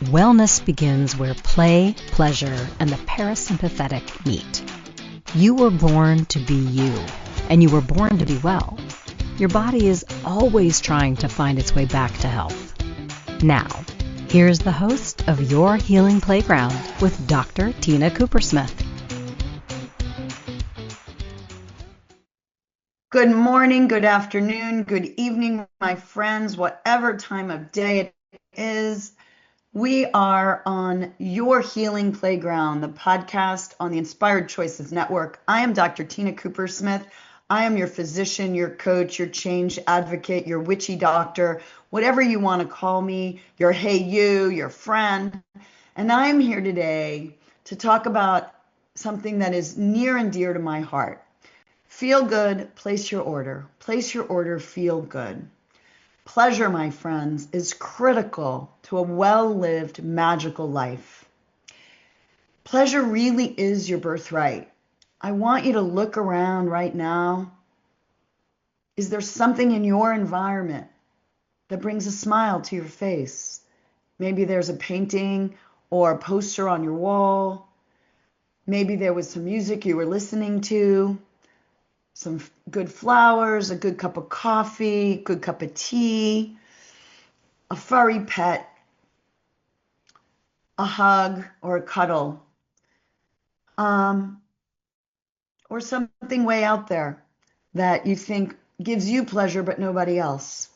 Wellness begins where play, pleasure, and the parasympathetic meet. You were born to be you, and you were born to be well. Your body is always trying to find its way back to health. Now, here's the host of Your Healing Playground with Dr. Tina Coopersmith. Good morning, good afternoon, good evening, my friends, whatever time of day it is. We are on Your Healing Playground, the podcast on the Inspired Choices Network. I am Dr. Tina Coopersmith. I am your physician, your coach, your change advocate, your witchy doctor, whatever you want to call me, your hey you, your friend. And I'm here today to talk about something that is near and dear to my heart. Feel good, place your order. Place your order, feel good. Pleasure, my friends, is critical to a well-lived, magical life. Pleasure really is your birthright. I want you to look around right now. Is there something in your environment that brings a smile to your face? Maybe there's a painting or a poster on your wall. Maybe there was some music you were listening to. Some good flowers, a good cup of coffee, good cup of tea, a furry pet, a hug or a cuddle, or something way out there that you think gives you pleasure but nobody else.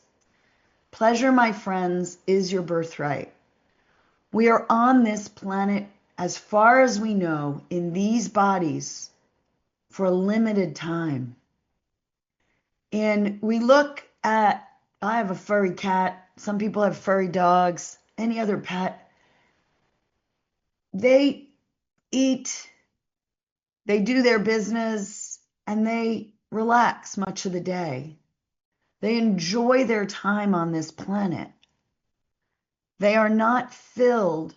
Pleasure, my friends, is your birthright. We are on this planet, as far as we know, in these bodies for a limited time. And we look at, I have a furry cat, some people have furry dogs, any other pet. They eat, they do their business, and they relax much of the day. They enjoy their time on this planet. They are not filled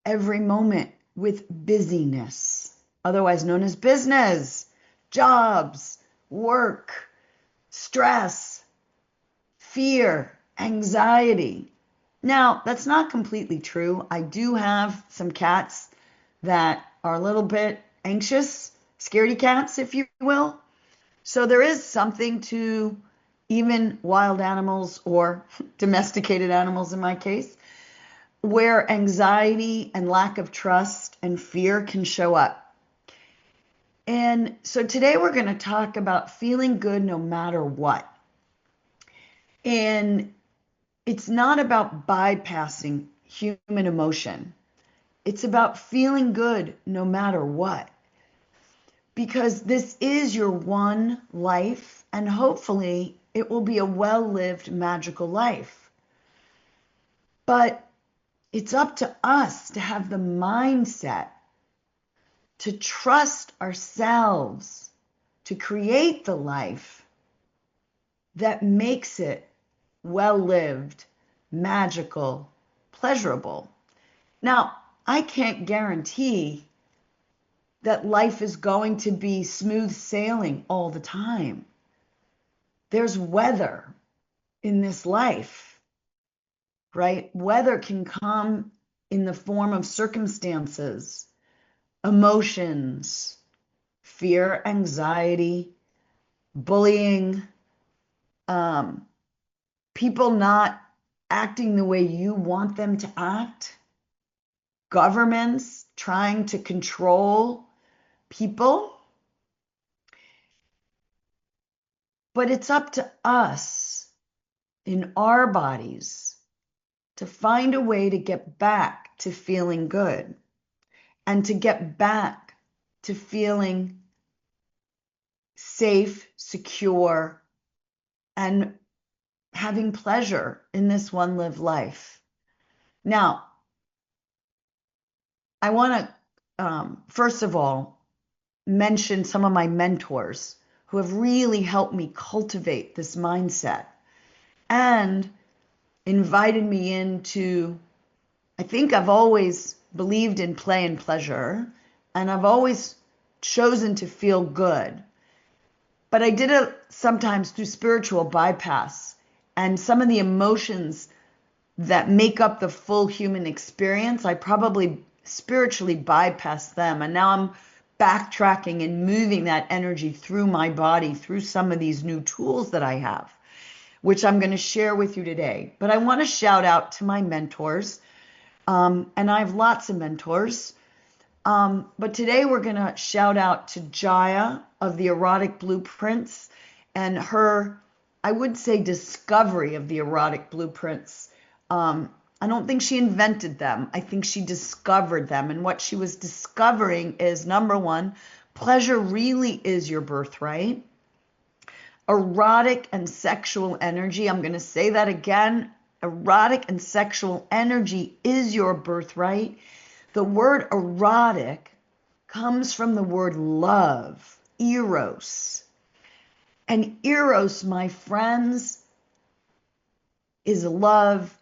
every moment with busyness, otherwise known as business, jobs, work, stress, fear, anxiety. Now, that's not completely true. I do have some cats that are a little bit anxious, scaredy cats, if you will. So there is something to even wild animals or domesticated animals in my case, where anxiety and lack of trust and fear can show up. And so today we're going to talk about feeling good no matter what. And it's not about bypassing human emotion. It's about feeling good no matter what. Because this is your one life, and hopefully it will be a well-lived, magical life. But it's up to us to have the mindset to trust ourselves to create the life that makes it well-lived, magical, pleasurable. Now, I can't guarantee that life is going to be smooth sailing all the time. There's weather in this life, right? Weather can come in the form of circumstances, emotions, fear, anxiety, bullying, people not acting the way you want them to act, governments trying to control people. But it's up to us in our bodies to find a way to get back to feeling good and to get back to feeling safe, secure, and having pleasure in this one lived life. Now, I want to, first of all, mention some of my mentors who have really helped me cultivate this mindset and invited me into, I think I've always believed in play and pleasure, and I've always chosen to feel good. But I did it sometimes through spiritual bypass, and some of the emotions that make up the full human experience, I probably spiritually bypassed them. And now I'm backtracking and moving that energy through my body, through some of these new tools that I have, which I'm going to share with you today. But I want to shout out to my mentors. And I have lots of mentors. But today we're going to shout out to Jaya of the Erotic Blueprints and her, I would say, discovery of the erotic blueprints. I don't think she invented them. I think she discovered them. And what she was discovering is, number one, pleasure really is your birthright. Erotic and sexual energy, I'm going to say that again. Erotic and sexual energy is your birthright. The word erotic comes from the word love, eros. And eros, my friends, is love.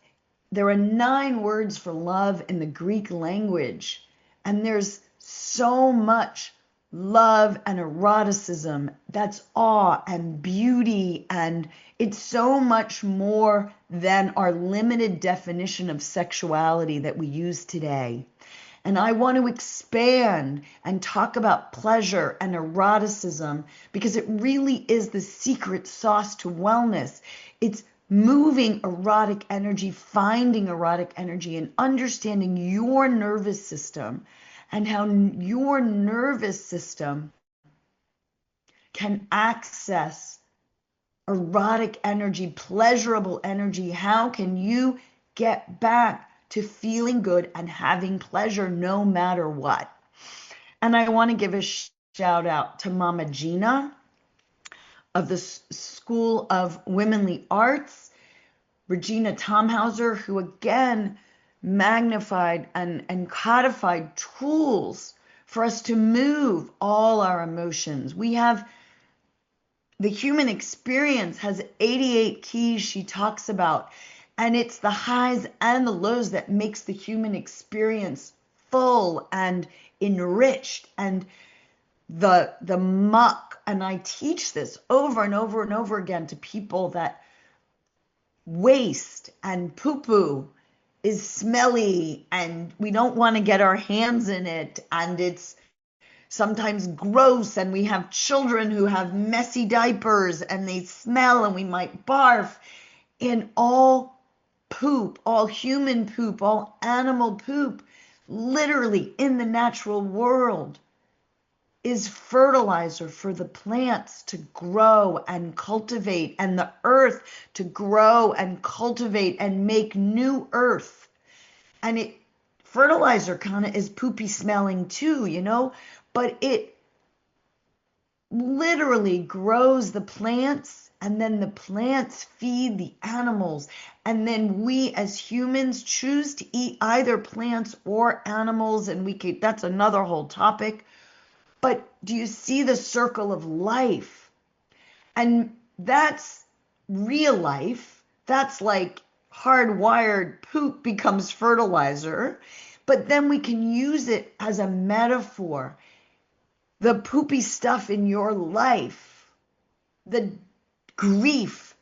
There are 9 words for love in the Greek language, and there's so much love and eroticism. That's awe and beauty, and it's so much more than our limited definition of sexuality that we use today. And I want to expand and talk about pleasure and eroticism because it really is the secret sauce to wellness. It's moving erotic energy, finding erotic energy, and understanding your nervous system and how your nervous system can access erotic energy, pleasurable energy. How can you get back to feeling good and having pleasure no matter what? And I want to give a shout out to Mama Gina of the School of Womanly Arts, Regina Tomhauser, who again magnified and codified tools for us to move all our emotions. We have the human experience has 88 keys she talks about, and it's the highs and the lows that makes the human experience full and enriched. And the muck, and I teach this over and over and over again to people, that waste and poo-poo is smelly and we don't want to get our hands in it, and it's sometimes gross, and we have children who have messy diapers and they smell and we might barf. In all poop, all human poop, all animal poop, literally in the natural world, is fertilizer for the plants to grow and cultivate, and the earth to grow and cultivate and make new earth. And fertilizer kind of is poopy smelling too, but it literally grows the plants, and then the plants feed the animals. And then we as humans choose to eat either plants or animals, and that's another whole topic. But do you see the circle of life? And that's real life. That's like hardwired poop becomes fertilizer. But then we can use it as a metaphor. The poopy stuff in your life, the grief,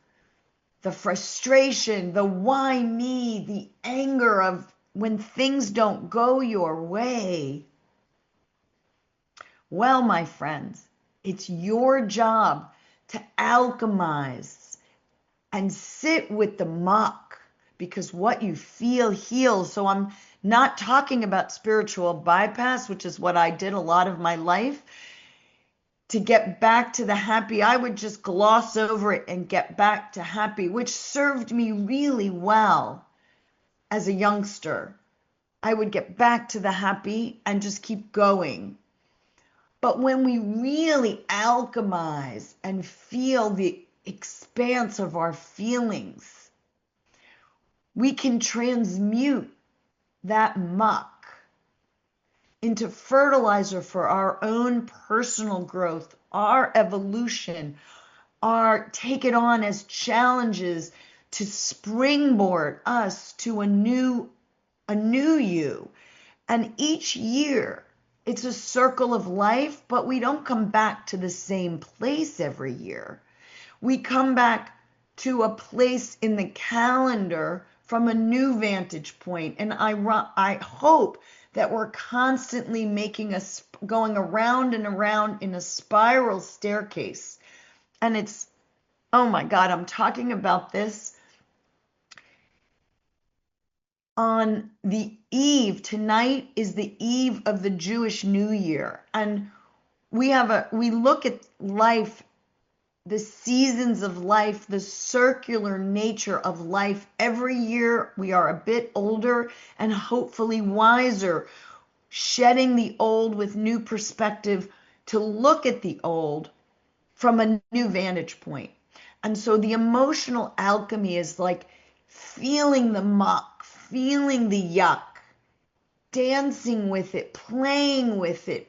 the frustration, the why me, the anger of when things don't go your way. Well, my friends, it's your job to alchemize and sit with the muck, because what you feel heals. So I'm not talking about spiritual bypass, which is what I did a lot of my life. To get back to the happy, I would just gloss over it and get back to happy, which served me really well as a youngster. I would get back to the happy and just keep going. But when we really alchemize and feel the expanse of our feelings, we can transmute that muck into fertilizer for our own personal growth, our evolution, take it on as challenges to springboard us to a new you. And each year, it's a circle of life, but we don't come back to the same place every year. We come back to a place in the calendar from a new vantage point. And I hope that we're constantly going around and around in a spiral staircase. And it's, oh my God, I'm talking about this on the eve. Tonight is the eve of the Jewish New Year. And we look at life, the seasons of life, the circular nature of life. Every year we are a bit older and hopefully wiser, shedding the old with new perspective to look at the old from a new vantage point. And so the emotional alchemy is like feeling the muck, feeling the yuck, dancing with it, playing with it,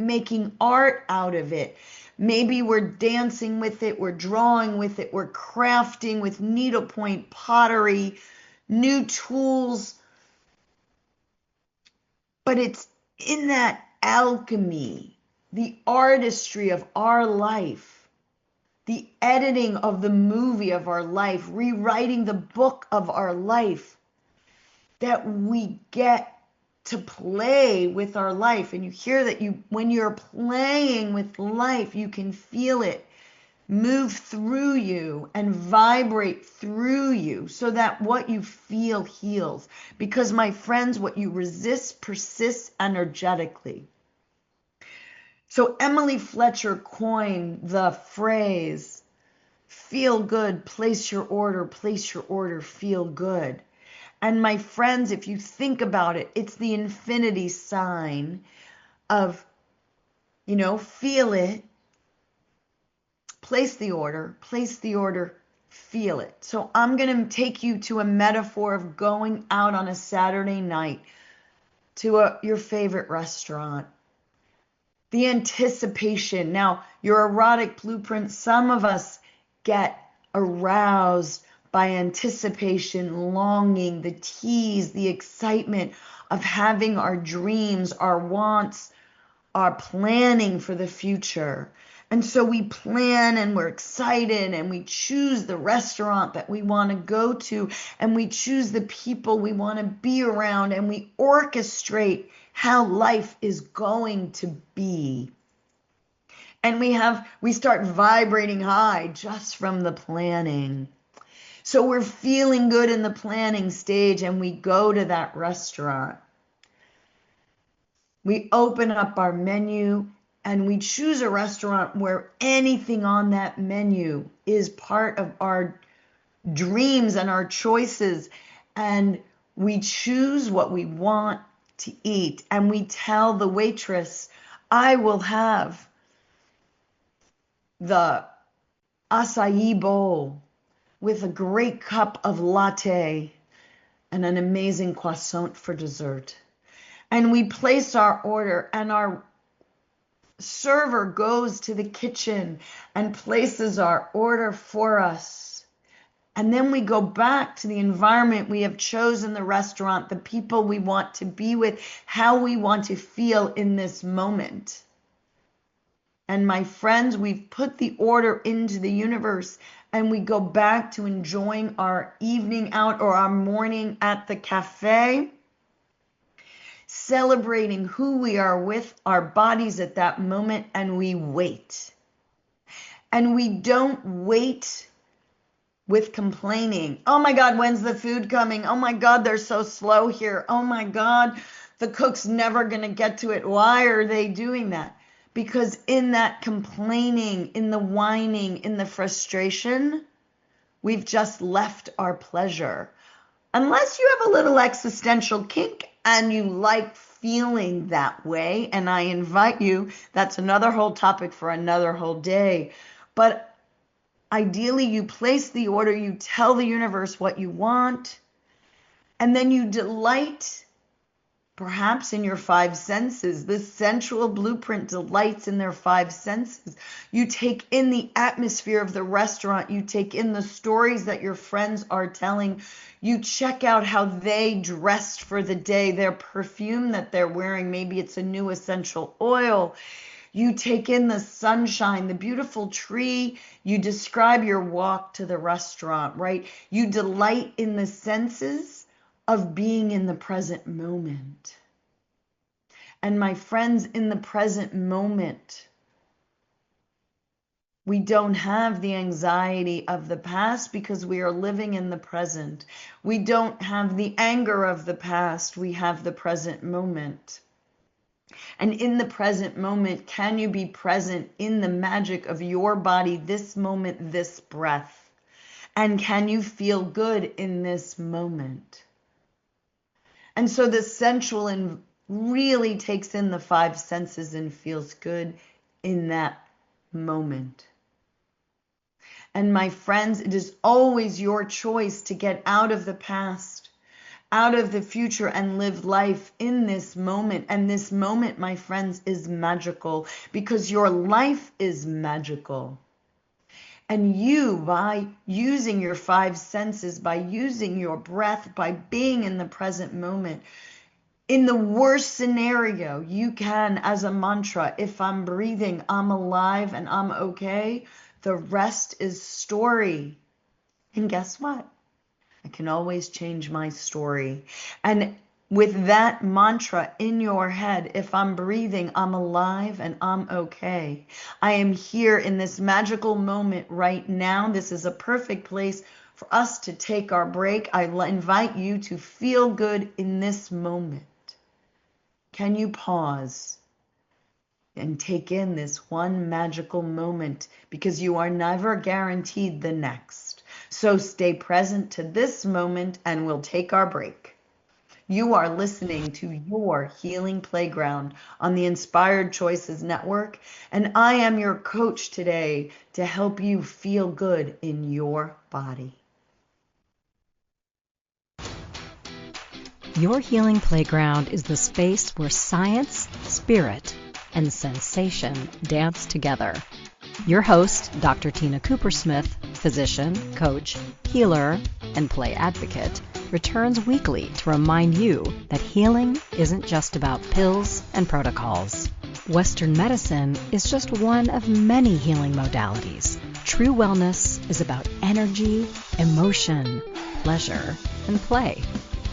making art out of it. Maybe we're dancing with it, we're drawing with it, we're crafting with needlepoint pottery, new tools. But it's in that alchemy, the artistry of our life, the editing of the movie of our life, rewriting the book of our life, that we get to play with our life. And you hear that when you're playing with life, you can feel it move through you and vibrate through you so that what you feel heals. Because my friends, what you resist persists energetically. So Emily Fletcher coined the phrase, feel good, place your order, feel good. And my friends, if you think about it, it's the infinity sign of, feel it, place the order, feel it. So I'm going to take you to a metaphor of going out on a Saturday night to your favorite restaurant. The anticipation. Now, your erotic blueprint, some of us get aroused by anticipation, longing, the tease, the excitement of having our dreams, our wants, our planning for the future. And so we plan and we're excited and we choose the restaurant that we want to go to and we choose the people we want to be around and we orchestrate how life is going to be. And we start vibrating high just from the planning. So we're feeling good in the planning stage and we go to that restaurant. We open up our menu and we choose a restaurant where anything on that menu is part of our dreams and our choices. And we choose what we want to eat. And we tell the waitress, I will have the acai bowl with a great cup of latte and an amazing croissant for dessert. And we place our order and our server goes to the kitchen and places our order for us. And then we go back to the environment we have chosen, the restaurant, the people we want to be with, how we want to feel in this moment. And my friends, we've put the order into the universe and we go back to enjoying our evening out or our morning at the cafe, celebrating who we are with our bodies at that moment, and we wait. And we don't wait with complaining. Oh my God, when's the food coming? Oh my God, they're so slow here. Oh my God, the cook's never going to get to it. Why are they doing that? Because in that complaining, in the whining, in the frustration, we've just left our pleasure. Unless you have a little existential kink and you like feeling that way, and I invite you, that's another whole topic for another whole day. But ideally, you place the order, you tell the universe what you want, and then you delight perhaps in your five senses. This sensual blueprint delights in their five senses. You take in the atmosphere of the restaurant. You take in the stories that your friends are telling. You check out how they dressed for the day, their perfume that they're wearing. Maybe it's a new essential oil. You take in the sunshine, the beautiful tree. You describe your walk to the restaurant, right? You delight in the senses of being in the present moment. And my friends, in the present moment, we don't have the anxiety of the past because we are living in the present. We don't have the anger of the past. We have the present moment. And in the present moment, can you be present in the magic of your body, this moment, this breath? And can you feel good in this moment? And so the sensual and really takes in the five senses and feels good in that moment. And my friends, it is always your choice to get out of the past, out of the future, and live life in this moment. And this moment, my friends, is magical because your life is magical. And you, by using your five senses, by using your breath, by being in the present moment, in the worst scenario, you can, as a mantra, if I'm breathing, I'm alive and I'm okay. The rest is story. And guess what? I can always change my story. And with that mantra in your head, if I'm breathing, I'm alive and I'm okay. I am here in this magical moment right now. This is a perfect place for us to take our break. I invite you to feel good in this moment. Can you pause and take in this one magical moment, because you are never guaranteed the next. So stay present to this moment and we'll take our break. You are listening to Your Healing Playground on the Inspired Choices Network, and I am your coach today to help you feel good in your body. Your Healing Playground is the space where science, spirit, and sensation dance together. Your host, Dr. Tina Coopersmith, physician, coach, healer, and play advocate, returns weekly to remind you that healing isn't just about pills and protocols. Western medicine is just one of many healing modalities. True wellness is about energy, emotion, pleasure, and play.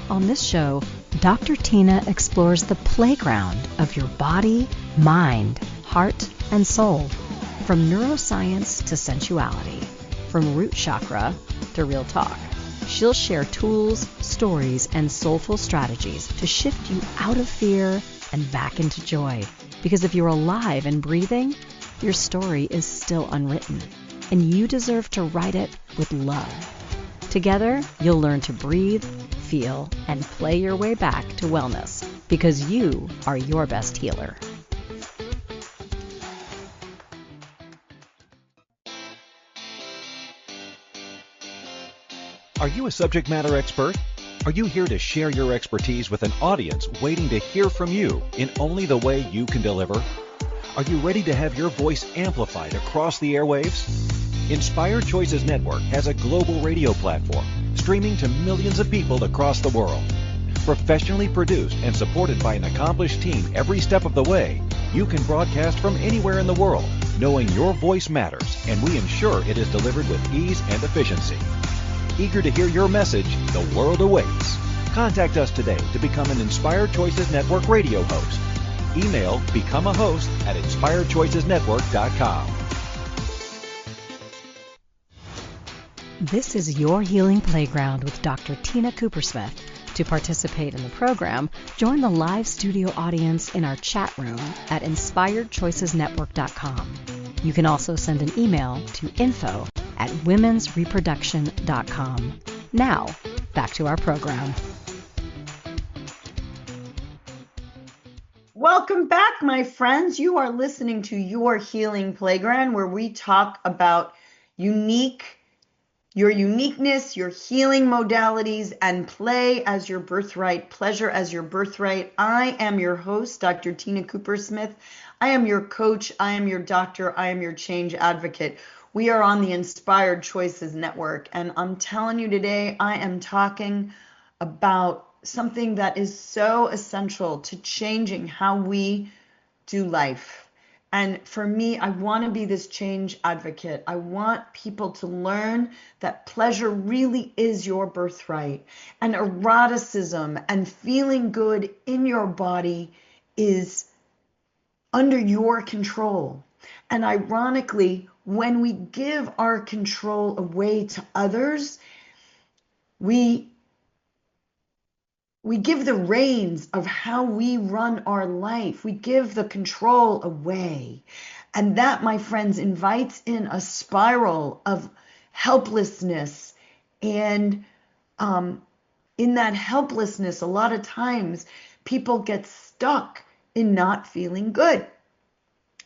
On this show, Dr. Tina explores the playground of your body, mind, heart, and soul. From neuroscience to sensuality, from root chakra to real talk. She'll share tools, stories, and soulful strategies to shift you out of fear and back into joy. Because if you're alive and breathing, your story is still unwritten, and you deserve to write it with love. Together, you'll learn to breathe, feel, and play your way back to wellness, because you are your best healer. Are you a subject matter expert? Are you here to share your expertise with an audience waiting to hear from you in only the way you can deliver? Are you ready to have your voice amplified across the airwaves? Inspired Choices Network has a global radio platform streaming to millions of people across the world. Professionally produced and supported by an accomplished team every step of the way, you can broadcast from anywhere in the world, knowing your voice matters, and we ensure it is delivered with ease and efficiency. Eager to hear your message, the world awaits. Contact us today to become an Inspired Choices Network radio host. Email become a host at inspiredchoicesnetwork.com. This is Your Healing Playground with Dr. Tina Coopersmith. To participate in the program, join the live studio audience in our chat room at inspiredchoicesnetwork.com. You can also send an email to info@womensreproduction.com. Now, back to our program. Welcome back, my friends. You are listening to Your Healing Playground, where we talk about your uniqueness, your healing modalities, and play as your birthright, pleasure as your birthright. I am your host, Dr. Tina Coopersmith. I am your coach. I am your doctor. I am your change advocate. We are on the Inspired Choices Network, and I'm telling you today, I am talking about something that is so essential to changing how we do life. And for me, I want to be this change advocate. I want people to learn that pleasure really is your birthright. And eroticism and feeling good in your body is under your control. And ironically, when we give our control away to others, we give the reins of how we run our life. We give the control away. And that, my friends, invites in a spiral of helplessness. And in that helplessness, a lot of times people get stuck in not feeling good.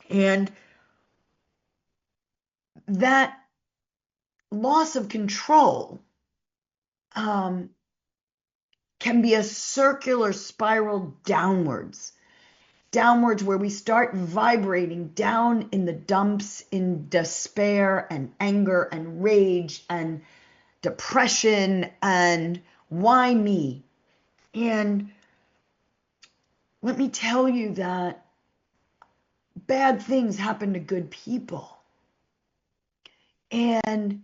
And that loss of control can be a circular spiral downwards where we start vibrating down in the dumps in despair and anger and rage and depression and why me? And let me tell you that bad things happen to good people. And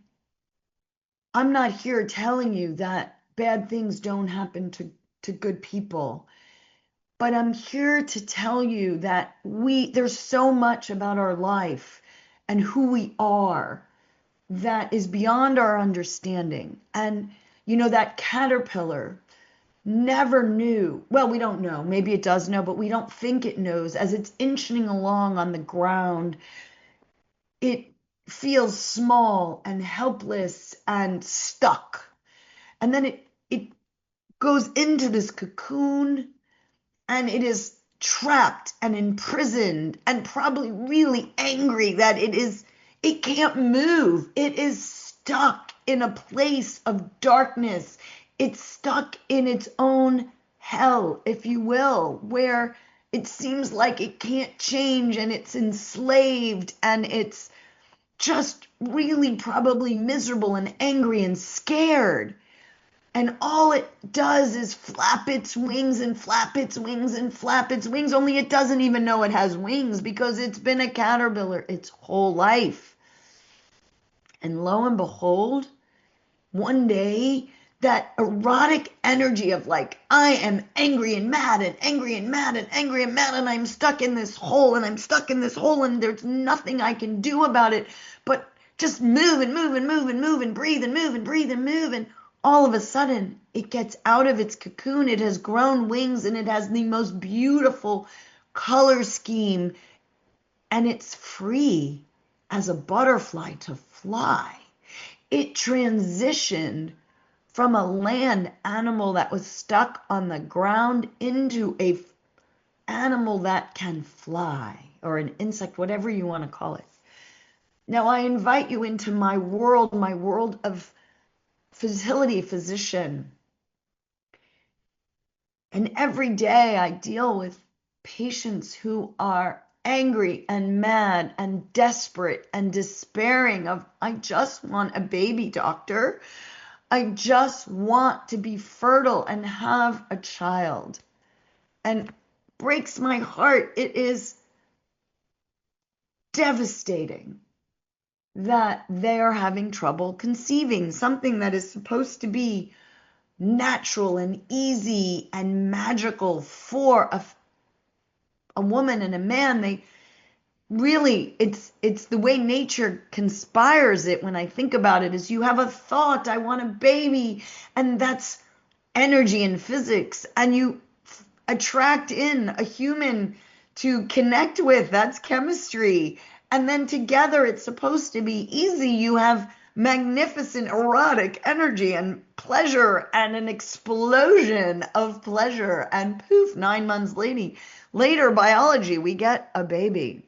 I'm not here telling you that bad things don't happen to good people. But I'm here to tell you that there's so much about our life and who we are that is beyond our understanding. And, that caterpillar never knew. Well, we don't know. Maybe it does know, but we don't think it knows. As it's inching along on the ground, it feels small and helpless and stuck. And then it goes into this cocoon and it is trapped and imprisoned and probably really angry that it can't move. It is stuck in a place of darkness. It's stuck in its own hell, if you will, where it seems like it can't change and it's enslaved and it's just really probably miserable and angry and scared. And all it does is flap its wings and flap its wings and flap its wings, only it doesn't even know it has wings because it's been a caterpillar its whole life. And lo and behold, one day, that erotic energy of like, I am angry and mad and angry and mad and angry and mad and I'm stuck in this hole and I'm stuck in this hole and there's nothing I can do about it but just move and move and move and move and breathe and move and breathe and move. And all of a sudden, it gets out of its cocoon. It has grown wings and it has the most beautiful color scheme. And it's free as a butterfly to fly. It transitioned from a land animal that was stuck on the ground into a animal that can fly, or an insect, whatever you want to call it. Now, I invite you into my world of fertility physician. And every day I deal with patients who are angry and mad and desperate and despairing of, I just want a baby, doctor. I just want to be fertile and have a child. And breaks my heart. It is devastating that they are having trouble conceiving something that is supposed to be natural and easy and magical for a woman and a man. They really, it's the way nature conspires it. When I think about it, is you have a thought, I want a baby, and that's energy and physics, and you attract in a human to connect with, that's chemistry, and then together it's supposed to be easy. You have magnificent erotic energy and pleasure and an explosion of pleasure, and poof, 9 months later, biology, we get a baby.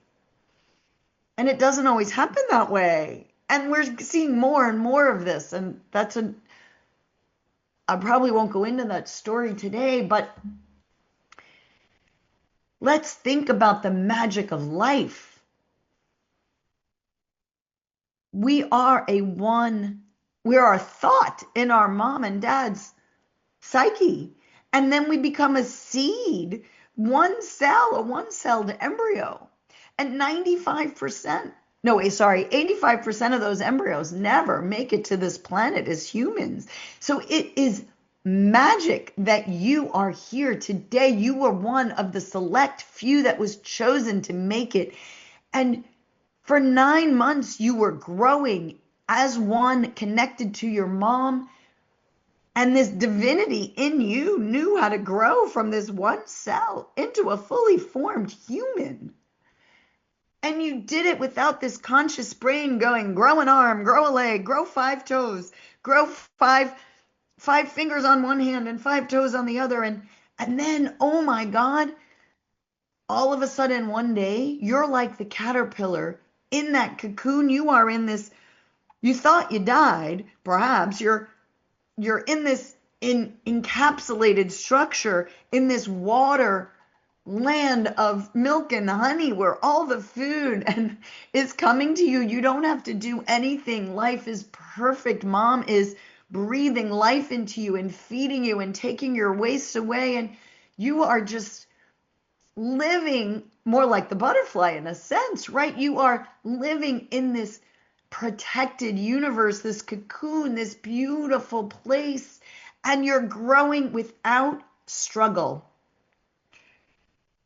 And it doesn't always happen that way. And we're seeing more and more of this. And I probably won't go into that story today, but let's think about the magic of life. We are a thought in our mom and dad's psyche. And then we become a seed, a one-celled embryo. And 95%, no, wait, sorry, 85% of those embryos never make it to this planet as humans. So it is magic that you are here today. You were one of the select few that was chosen to make it. And for 9 months, you were growing as one connected to your mom. And this divinity in you knew how to grow from this one cell into a fully formed human. And you did it without this conscious brain going, grow an arm, grow a leg, grow 5 toes, grow five fingers on one hand and 5 toes on the other. And then, oh my God, all of a sudden one day, you're like the caterpillar in that cocoon. You are in this, you thought you died, perhaps. You're in this encapsulated structure in this water land of milk and honey where all the food and is coming to you. You don't have to do anything. Life is perfect. Mom is breathing life into you and feeding you and taking your waste away, and you are just living more like the butterfly in a sense, right? You are living in this protected universe, this cocoon, this beautiful place, and you're growing without struggle.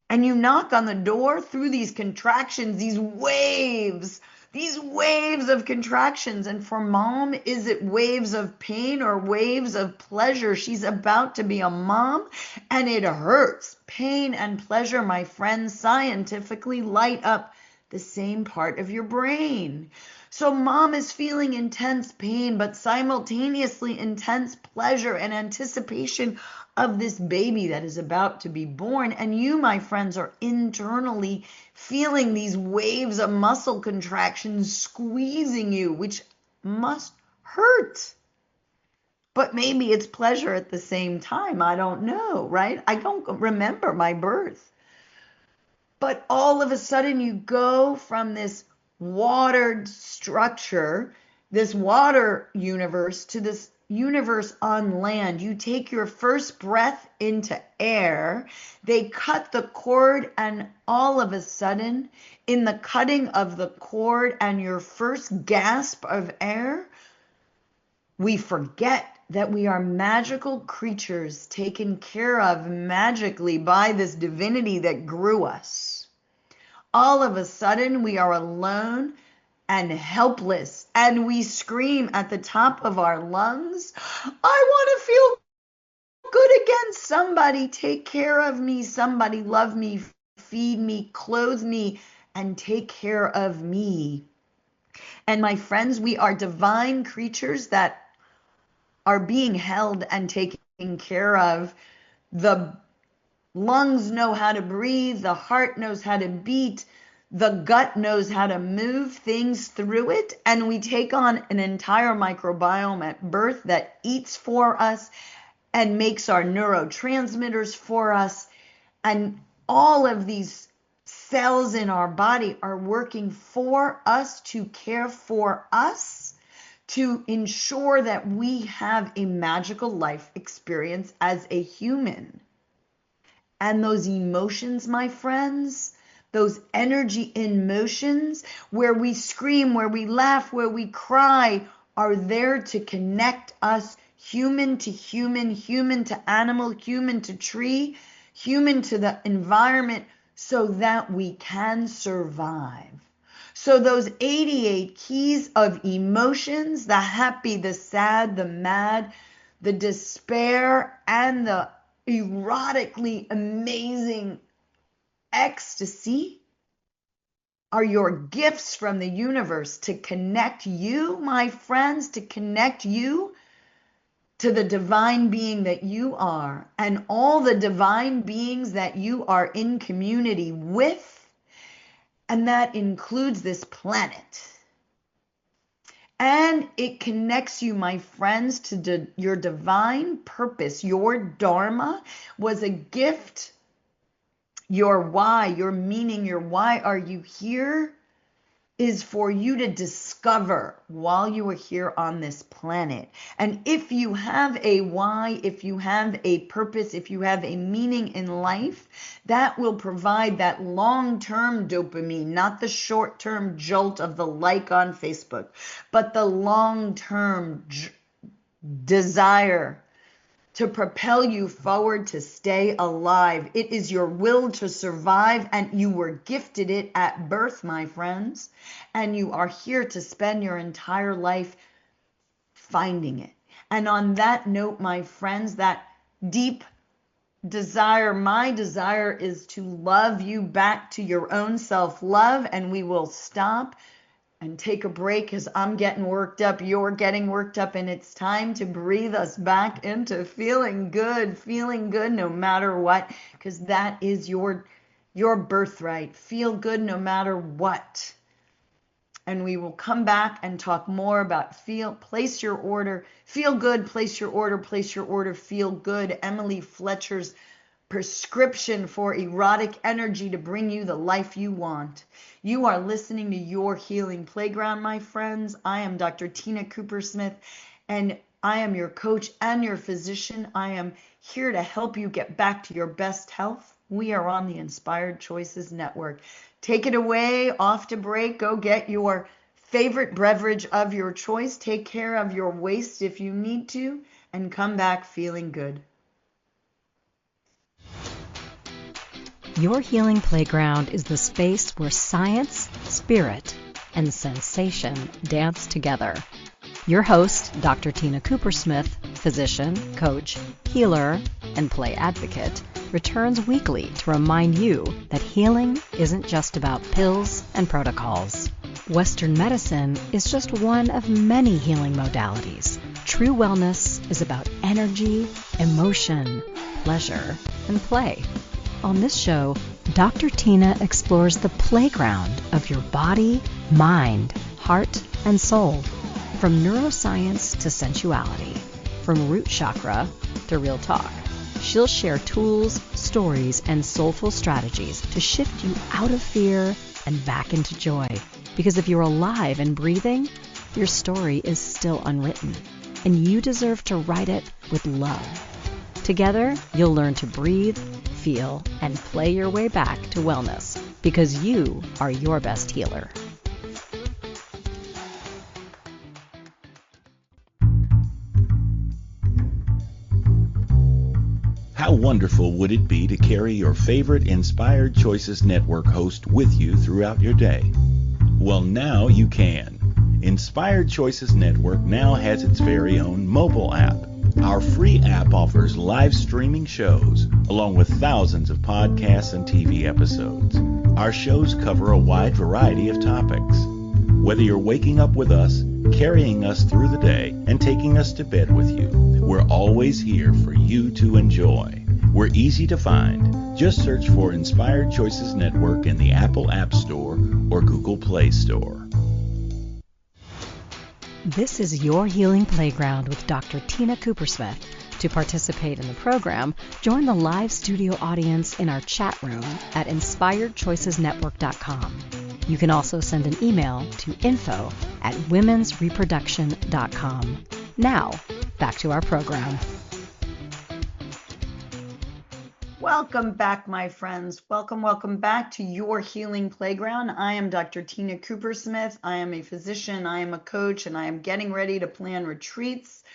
And you knock on the door through these contractions, these waves of contractions. And for mom, is it waves of pain or waves of pleasure? She's about to be a mom, and it hurts. Pain and pleasure, my friends, scientifically light up the same part of your brain. So mom is feeling intense pain, but simultaneously intense pleasure and anticipation of this baby that is about to be born. And you, my friends, are internally feeling these waves of muscle contractions squeezing you, which must hurt. But maybe it's pleasure at the same time. I don't know, right? I don't remember my birth. But all of a sudden you go from this watered structure, this water universe, to this universe on land. You take your first breath into air, they cut the cord, and all of a sudden, in the cutting of the cord and your first gasp of air, we forget that we are magical creatures taken care of magically by this divinity that grew us. All of a sudden, we are alone and helpless, and we scream at the top of our lungs, I want to feel good again. Somebody take care of me. Somebody love me, feed me, clothe me, and take care of me. And my friends, we are divine creatures that are being held and taken care of. The lungs know how to breathe. The heart knows how to beat. The gut knows how to move things through it. And we take on an entire microbiome at birth that eats for us and makes our neurotransmitters for us. And all of these cells in our body are working for us to care for us, to ensure that we have a magical life experience as a human. And those emotions, my friends, those energy in motions, where we scream, where we laugh, where we cry, are there to connect us human to human, human to animal, human to tree, human to the environment, so that we can survive. So those 88 keys of emotions, the happy, the sad, the mad, the despair, and the erotically amazing ecstasy, are your gifts from the universe to connect you, my friends, to connect you to the divine being that you are, and all the divine beings that you are in community with. And that includes this planet. And it connects you, my friends, to your divine purpose. Your dharma was a gift. Your why, your meaning, your why are you here, is for you to discover while you are here on this planet. And if you have a why, if you have a purpose, if you have a meaning in life, that will provide that long-term dopamine, not the short-term jolt of the like on Facebook, but the long-term desire to propel you forward, to stay alive. It is your will to survive, and you were gifted it at birth, my friends. And you are here to spend your entire life finding it. And on that note, my friends, that deep desire, my desire is to love you back to your own self-love, and we will stop and take a break because I'm getting worked up, you're getting worked up, and it's time to breathe us back into feeling good no matter what, because that is your birthright. Feel good no matter what. And we will come back and talk more about place your order, feel good, place your order, feel good. Emily Fletcher's prescription for erotic energy to bring you the life you want. You are listening to Your Healing Playground, my friends. I am Dr. Tina Cooper-Smith, and I am your coach and your physician. I am here to help you get back to your best health. We are on the Inspired Choices Network. Take it away, off to break. Go get your favorite beverage of your choice. Take care of your waist if you need to, and come back feeling good. Your Healing Playground is the space where science, spirit, and sensation dance together. Your host, Dr. Tina Cooper-Smith, physician, coach, healer, and play advocate, returns weekly to remind you that healing isn't just about pills and protocols. Western medicine is just one of many healing modalities. True wellness is about energy, emotion, pleasure, and play. On this show, Dr. Tina explores the playground of your body, mind, heart, and soul. From neuroscience to sensuality, from root chakra to real talk. She'll share tools, stories, and soulful strategies to shift you out of fear and back into joy. Because if you're alive and breathing, your story is still unwritten, and you deserve to write it with love. Together, you'll learn to breathe, feel, and play your way back to wellness, because you are your best healer. How wonderful would it be to carry your favorite Inspired Choices Network host with you throughout your day? Well, now you can. Inspired Choices Network now has its very own mobile app. Our free app offers live streaming shows, along with thousands of podcasts and TV episodes. Our shows cover a wide variety of topics. Whether you're waking up with us, carrying us through the day, and taking us to bed with you, we're always here for you to enjoy. We're easy to find. Just search for Inspired Choices Network in the Apple App Store or Google Play Store. This is Your Healing Playground with Dr. Tina Cooper-Smith. To participate in the program, join the live studio audience in our chat room at inspiredchoicesnetwork.com. You can also send an email to info@womensreproduction.com. Now, back to our program. Welcome back, my friends. Welcome back to Your Healing Playground. I am Dr. Tina Cooper-Smith. I am a physician, I am a coach, and I am getting ready to plan retreats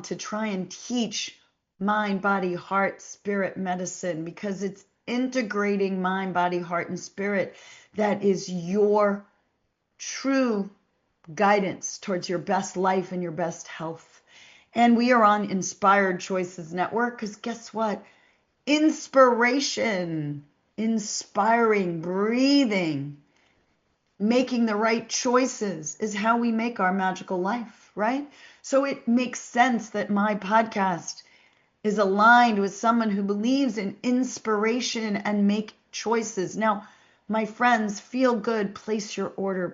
to try and teach mind, body, heart, spirit medicine, because it's integrating mind, body, heart, and spirit that is your true guidance towards your best life and your best health. And we are on Inspired Choices Network because guess what? Inspiration, inspiring, breathing, making the right choices is how we make our magical life, right? So it makes sense that my podcast is aligned with someone who believes in inspiration and make choices. Now, my friends, feel good, place your order,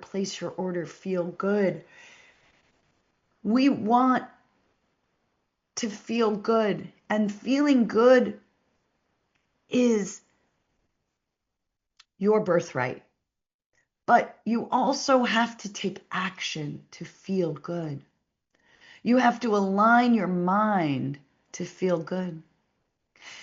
feel good. We want to feel good, and feeling good is your birthright. But you also have to take action to feel good. You have to align your mind to feel good.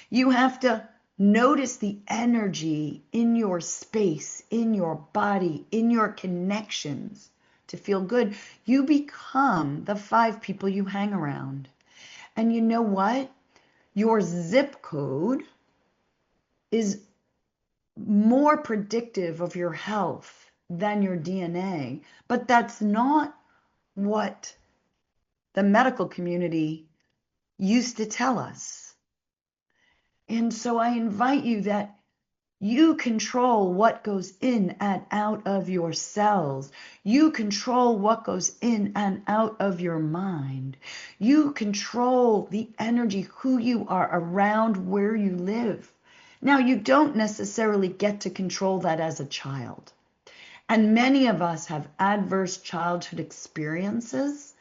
You have to notice the energy in your space, in your body, in your connections to feel good. You become the 5 people you hang around. And you know what? Your zip code is more predictive of your health than your DNA. But that's not what the medical community used to tell us. And so I invite you that you control what goes in and out of your cells. You control what goes in and out of your mind. You control the energy, who you are around, where you live. Now, you don't necessarily get to control that as a child. And many of us have adverse childhood experiences.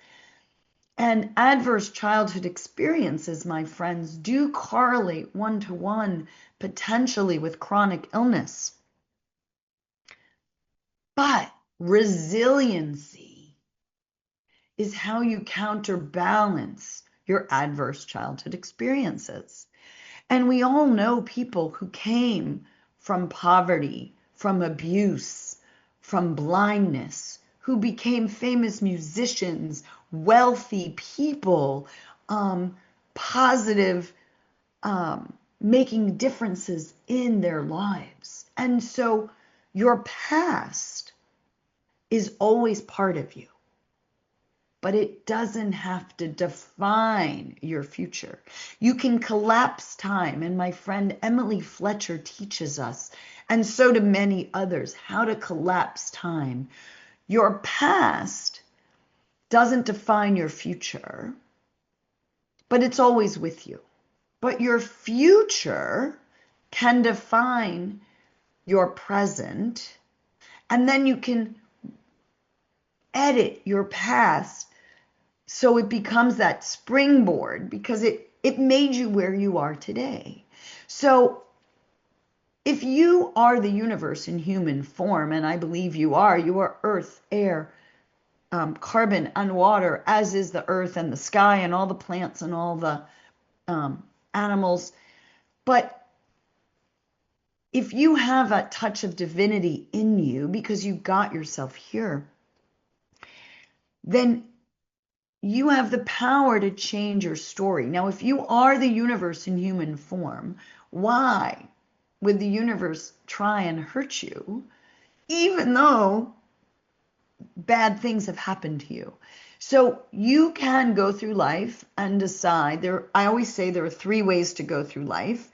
And adverse childhood experiences, my friends, do correlate one-to-one potentially with chronic illness. But resiliency is how you counterbalance your adverse childhood experiences. And we all know people who came from poverty, from abuse, from blindness, who became famous musicians, wealthy people, positive, making differences in their lives. And so your past is always part of you, but it doesn't have to define your future. You can collapse time, and my friend Emily Fletcher teaches us, and so do many others, how to collapse time. Your past doesn't define your future, but it's always with you. But your future can define your present, and then you can edit your past so it becomes that springboard, because it made you where you are today. So if you are the universe in human form, and I believe you are earth, air, carbon, and water, as is the earth and the sky and all the plants and all the animals. But if you have a touch of divinity in you because you got yourself here, then you have the power to change your story. Now, if you are the universe in human form, why would the universe try and hurt you, even though bad things have happened to you? So you can go through life and decide. I always say there are 3 ways to go through life.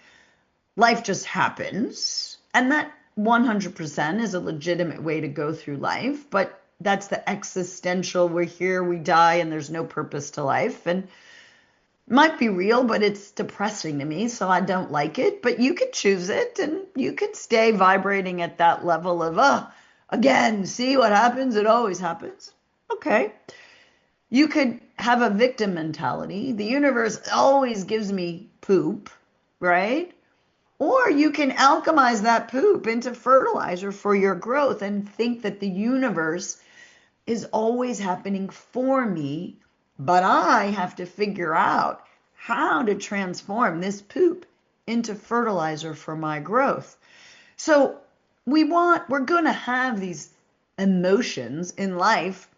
Life just happens, and that 100% is a legitimate way to go through life, but that's the existential, we're here, we die, and there's no purpose to life. And it might be real, but it's depressing to me, so I don't like it. But you could choose it, and you could stay vibrating at that level of, again, see what happens? It always happens. Okay. You could have a victim mentality. The universe always gives me poop, right? Or you can alchemize that poop into fertilizer for your growth and think that the universe is always happening for me, but I have to figure out how to transform this poop into fertilizer for my growth. So we're going to have these emotions in life.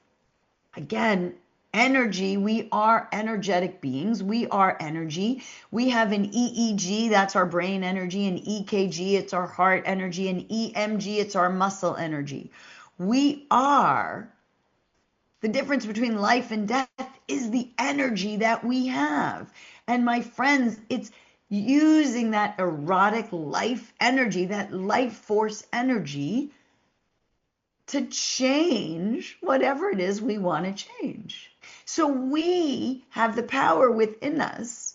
Again, energy, we are energetic beings. We are energy. We have an EEG, that's our brain energy, an EKG, it's our heart energy, an EMG, it's our muscle energy. We are, the difference between life and death is the energy that we have. And my friends, it's using that erotic life energy, that life force energy, to change whatever it is we want to change. So we have the power within us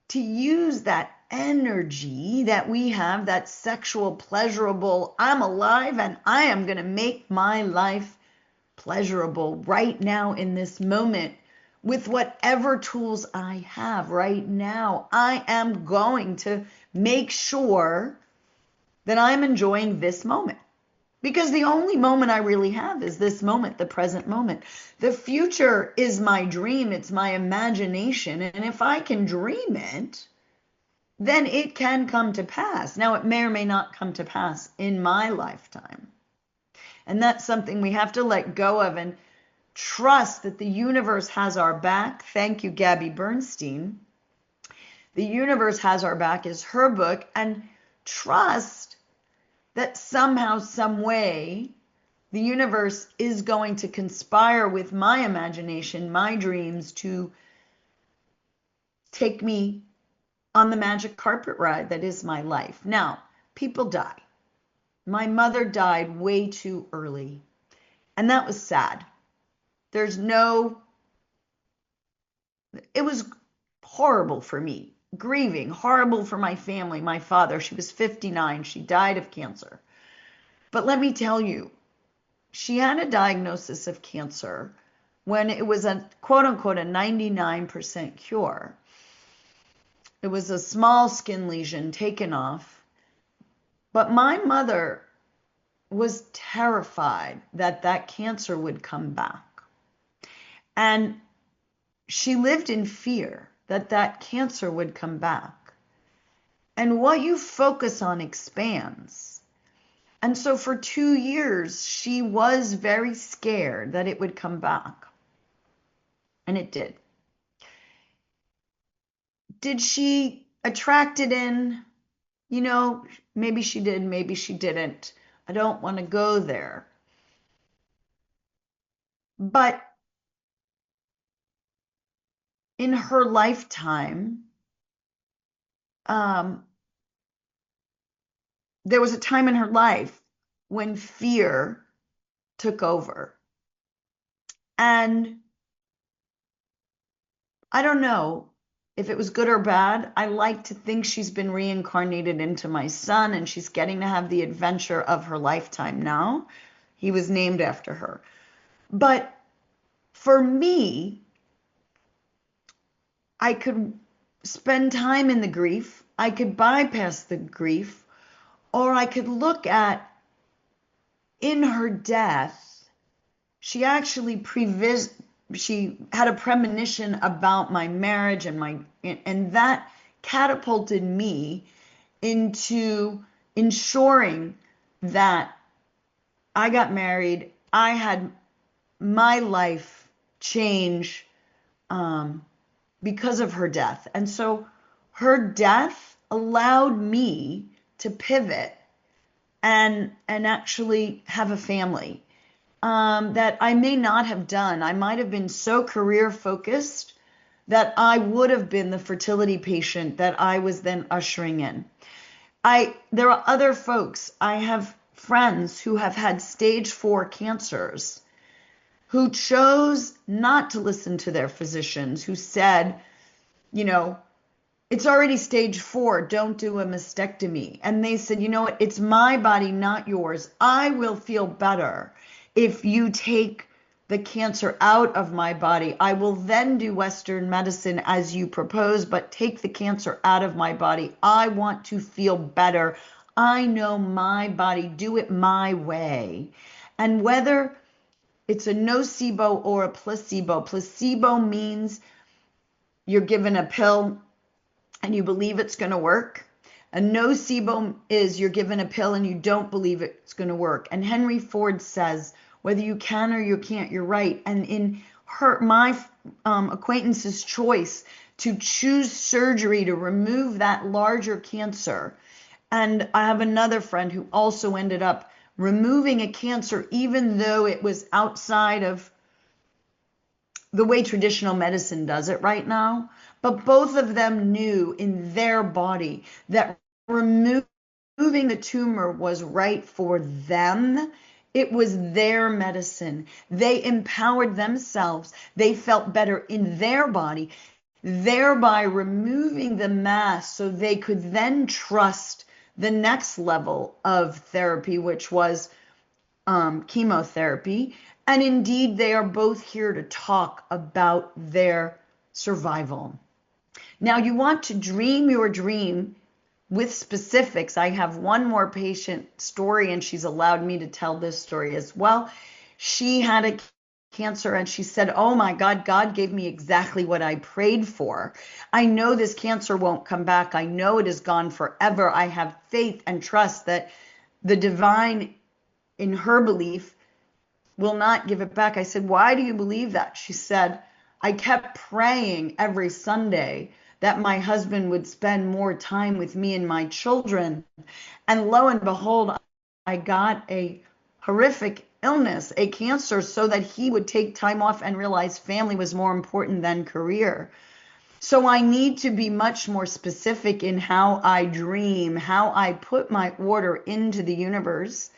to use that energy that we have, that sexual, pleasurable, I'm alive and I am going to make my life pleasurable right now in this moment with whatever tools I have right now. I am going to make sure that I'm enjoying this moment. because the only moment I really have is this moment, the present moment. The future is my dream, it's my imagination, and if I can dream it, then it can come to pass. Now, it may or may not come to pass in my lifetime. And that's something we have to let go of and trust that the universe has our back. Thank you, Gabby Bernstein. The Universe Has Our Back is her book, and trust that somehow, some way, the universe is going to conspire with my imagination, my dreams, to take me on the magic carpet ride that is my life. Now, people die. My mother died way too early, and that was sad. It was horrible for me, grieving, horrible for my family, my father. She was 59. She died of cancer. But let me tell you, she had a diagnosis of cancer when it was a quote unquote a 99% cure. It was a small skin lesion taken off. But my mother was terrified that that cancer would come back. And she lived in fear that that cancer would come back. And what you focus on expands. And so for 2 years, she was very scared that it would come back. And it did. Did she attract it in? You know, maybe she did, maybe she didn't. I don't want to go there. But in her lifetime, there was a time in her life when fear took over. And I don't know if it was good or bad. I like to think she's been reincarnated into my son, and she's getting to have the adventure of her lifetime now. He was named after her. But for me, I could spend time in the grief. I could bypass the grief, or I could look at, in her death, she actually she had a premonition about my marriage, and that catapulted me into ensuring that I got married. I had my life change because of her death. And so her death allowed me to pivot and actually have a family that I may not have done. I might have been so career focused that I would have been the fertility patient that I was then ushering in. There are other folks. I have friends who have had stage 4 cancers who chose not to listen to their physicians, who said, you know, it's already stage 4, don't do a mastectomy. And they said, you know what, it's my body, not yours. I will feel better if you take the cancer out of my body. I will then do Western medicine as you propose, but take the cancer out of my body. I want to feel better. I know my body, do it my way. And whether it's a nocebo or a placebo means you're given a pill and you believe it's going to work. A nocebo is you're given a pill and you don't believe it's going to work. And Henry Ford says, whether you can or you can't, you're right. And in my acquaintance's choice to choose surgery to remove that larger cancer, and I have another friend who also ended up removing a cancer even though it was outside of the way traditional medicine does it right now. But both of them knew in their body that removing the tumor was right for them. It was their medicine. They empowered themselves. They felt better in their body, thereby removing the mass so they could then trust the next level of therapy, which was chemotherapy. And indeed, they are both here to talk about their survival. Now, you want to dream your dream with specifics. I have one more patient story, and she's allowed me to tell this story as well. She had a cancer, and she said, oh my God, God gave me exactly what I prayed for. I know this cancer won't come back. I know it is gone forever. I have faith and trust that the divine, in her belief, will not give it back. I said, why do you believe that? She said, I kept praying every Sunday that my husband would spend more time with me and my children. And lo and behold, I got a horrific illness, a cancer, so that he would take time off and realize family was more important than career. So I need to be much more specific in how I dream, how I put my order into the universe.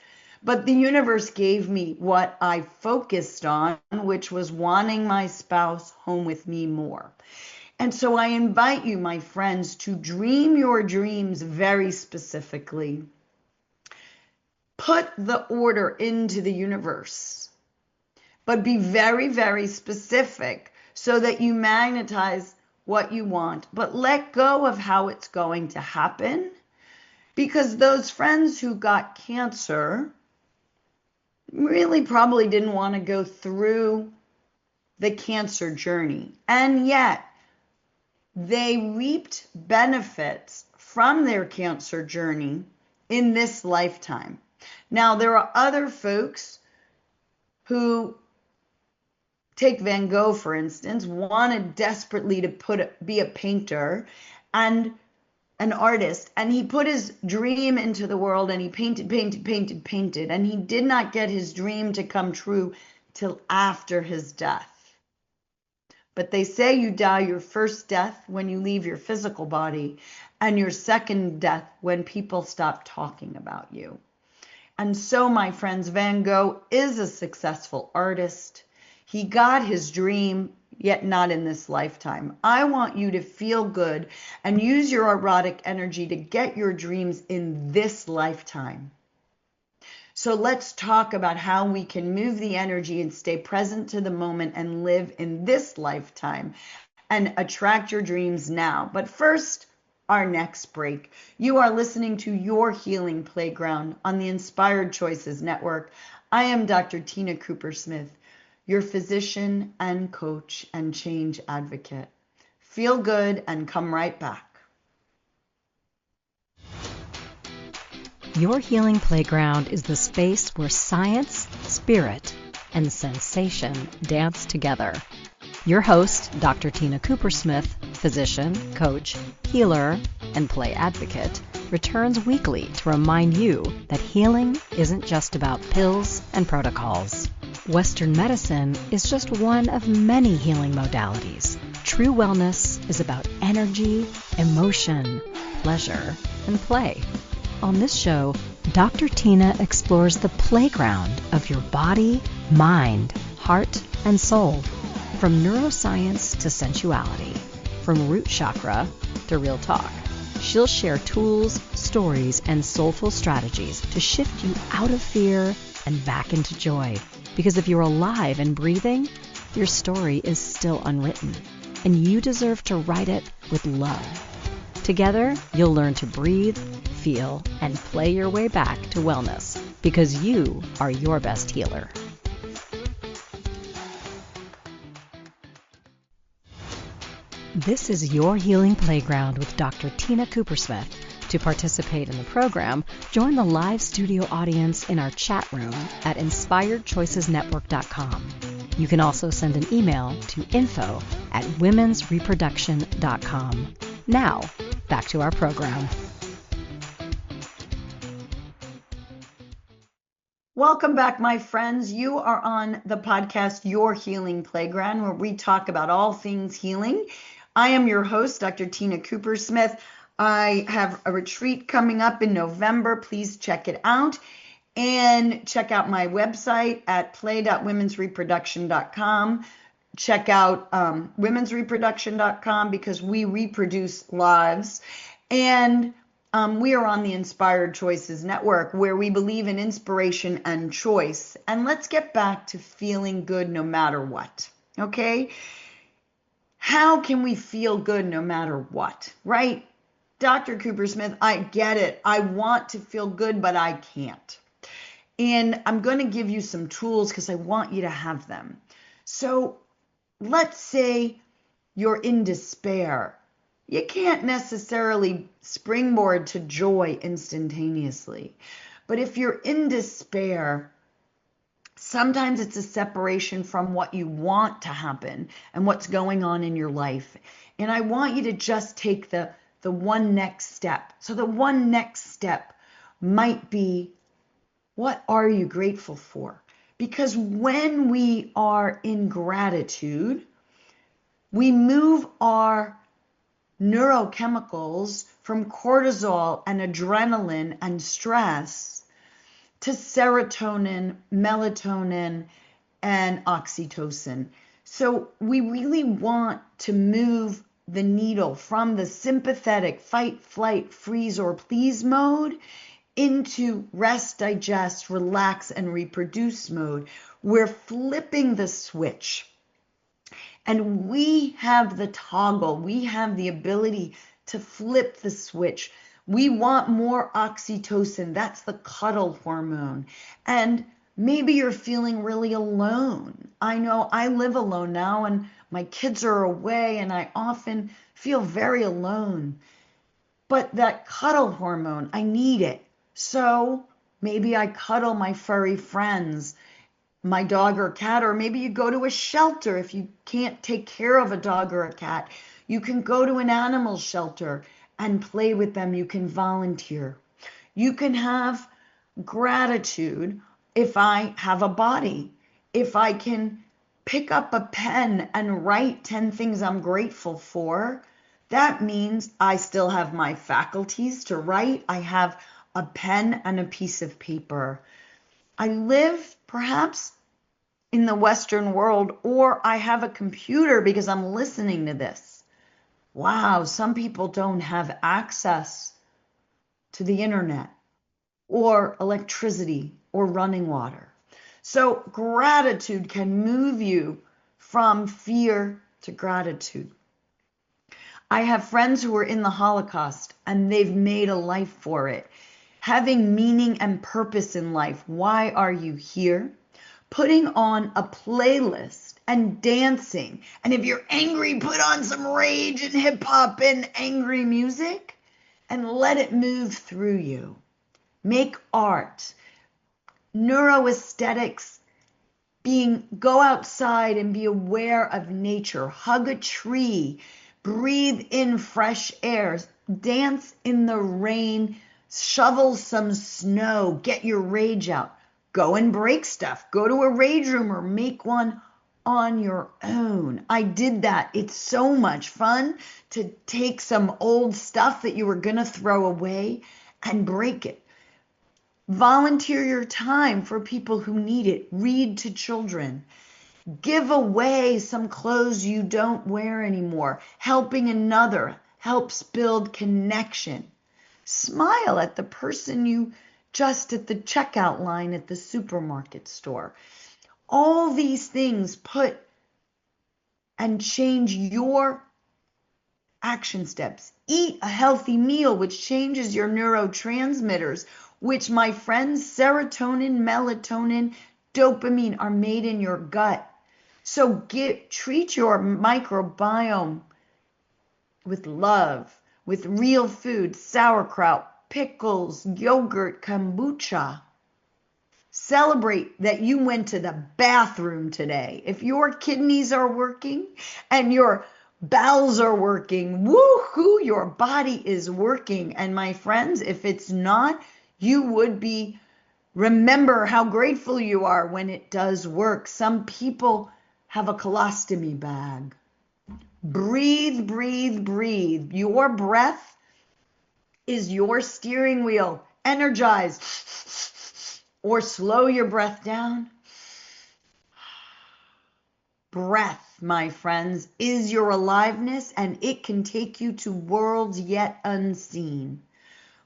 But the universe gave me what I focused on, which was wanting my spouse home with me more. And so I invite you, my friends, to dream your dreams very specifically. Put the order into the universe, but be very, very specific so that you magnetize what you want, but let go of how it's going to happen, because those friends who got cancer really probably didn't want to go through the cancer journey. And yet they reaped benefits from their cancer journey in this lifetime. Now, there are other folks who, take Van Gogh, for instance, wanted desperately to be a painter and an artist, and he put his dream into the world, and he painted, and he did not get his dream to come true till after his death. But they say you die your first death when you leave your physical body, and your second death when people stop talking about you. And so, my friends, Van Gogh is a successful artist. He got his dream, yet not in this lifetime. I want you to feel good and use your erotic energy to get your dreams in this lifetime. So let's talk about how we can move the energy and stay present to the moment and live in this lifetime and attract your dreams now. But first, our next break. You are listening to Your Healing Playground on the Inspired Choices Network. I am Dr. Tina Cooper-Smith, your physician and coach and change advocate. Feel good and come right back. Your Healing Playground is the space where science, spirit, and sensation dance together. Your host, Dr. Tina Cooper-Smith, physician, coach, healer, and play advocate, returns weekly to remind you that healing isn't just about pills and protocols. Western medicine is just one of many healing modalities. True wellness is about energy, emotion, pleasure, and play. On this show, Dr. Tina explores the playground of your body, mind, heart, and soul. From neuroscience to sensuality, from root chakra to real talk. She'll share tools, stories, and soulful strategies to shift you out of fear and back into joy. Because if you're alive and breathing, your story is still unwritten, and you deserve to write it with love. Together, you'll learn to breathe, feel, and play your way back to wellness, because you are your best healer. This is Your Healing Playground with Dr. Tina Cooper-Smith. To participate in the program, join the live studio audience in our chat room at inspiredchoicesnetwork.com. You can also send an email to info@womensreproduction.com. Now, back to our program. Welcome back, my friends. You are on the podcast Your Healing Playground, where we talk about all things healing. I am your host, Dr. Tina Cooper-Smith. I have a retreat coming up in November. Please check it out. And check out my website at play.womensreproduction.com. Check out womensreproduction.com, because we reproduce lives. And we are on the Inspired Choices Network, where we believe in inspiration and choice. And let's get back to feeling good no matter what, okay? How can we feel good no matter what, right? Dr. Cooper Smith, I get it. I want to feel good, but I can't. And I'm going to give you some tools because I want you to have them. So let's say you're in despair. You can't necessarily springboard to joy instantaneously. But if you're in despair, sometimes it's a separation from what you want to happen and what's going on in your life. And I want you to just take the one next step. So the one next step might be, what are you grateful for? Because when we are in gratitude, we move our neurochemicals from cortisol and adrenaline and stress to serotonin, melatonin, and oxytocin. So we really want to move the needle from the sympathetic fight, flight, freeze, or please mode into rest, digest, relax, and reproduce mode. We're flipping the switch. And we have the toggle. We have the ability to flip the switch. We want more oxytocin. That's the cuddle hormone. And maybe you're feeling really alone. I know I live alone now and my kids are away and I often feel very alone. But that cuddle hormone, I need it. So maybe I cuddle my furry friends, my dog or cat, or maybe you go to a shelter if you can't take care of a dog or a cat. You can go to an animal shelter and play with them. You can volunteer. You can have gratitude if I have a body. If I can pick up a pen and write 10 things I'm grateful for, that means I still have my faculties to write. I have a pen and a piece of paper. I live perhaps in the Western world, or I have a computer because I'm listening to this. Wow, some people don't have access to the internet or electricity or running water. So gratitude can move you from fear to gratitude. I have friends who were in the Holocaust and they've made a life for it. Having meaning and purpose in life. Why are you here? Putting on a playlist and dancing. And if you're angry, put on some rage and hip hop and angry music and let it move through you. Make art. Neuroaesthetics, go outside and be aware of nature. Hug a tree. Breathe in fresh air. Dance in the rain. Shovel some snow. Get your rage out. Go and break stuff. Go to a rage room or make one on your own. I did that. It's so much fun to take some old stuff that you were going to throw away and break it. Volunteer your time for people who need it. Read to children. Give away some clothes you don't wear anymore. Helping another helps build connection. Smile at the person you just at the checkout line at the supermarket store. All these things put and change your action steps. Eat a healthy meal, which changes your neurotransmitters, which, my friends, serotonin, melatonin, dopamine are made in your gut. So treat your microbiome with love, with real food, sauerkraut, pickles, yogurt, kombucha. Celebrate that you went to the bathroom today. If your kidneys are working and your bowels are working, woohoo, your body is working. And my friends, if it's not, you would be, remember how grateful you are when it does work. Some people have a colostomy bag. Breathe, breathe, breathe. Your breath is your steering wheel. Energize. Or slow your breath down. Breath, my friends, is your aliveness, and it can take you to worlds yet unseen.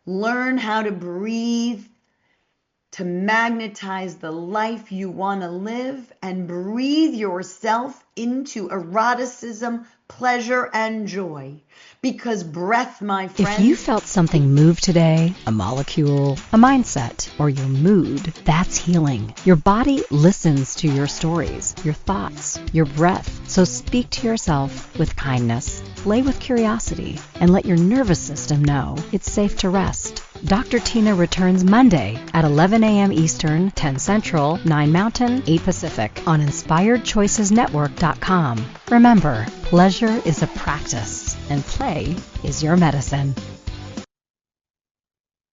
Learn how to breathe to magnetize the life you want to live and breathe yourself into eroticism, pleasure, and joy. Because breath, my friend. If you felt something move today, a molecule, a mindset, or your mood, that's healing. Your body listens to your stories, your thoughts, your breath. So speak to yourself with kindness, play with curiosity, and let your nervous system know it's safe to rest. Dr. Tina returns Monday at 11 a.m. Eastern, 10 Central, 9 Mountain, 8 Pacific on InspiredChoicesNetwork.com. Remember, pleasure is a practice and play is your medicine.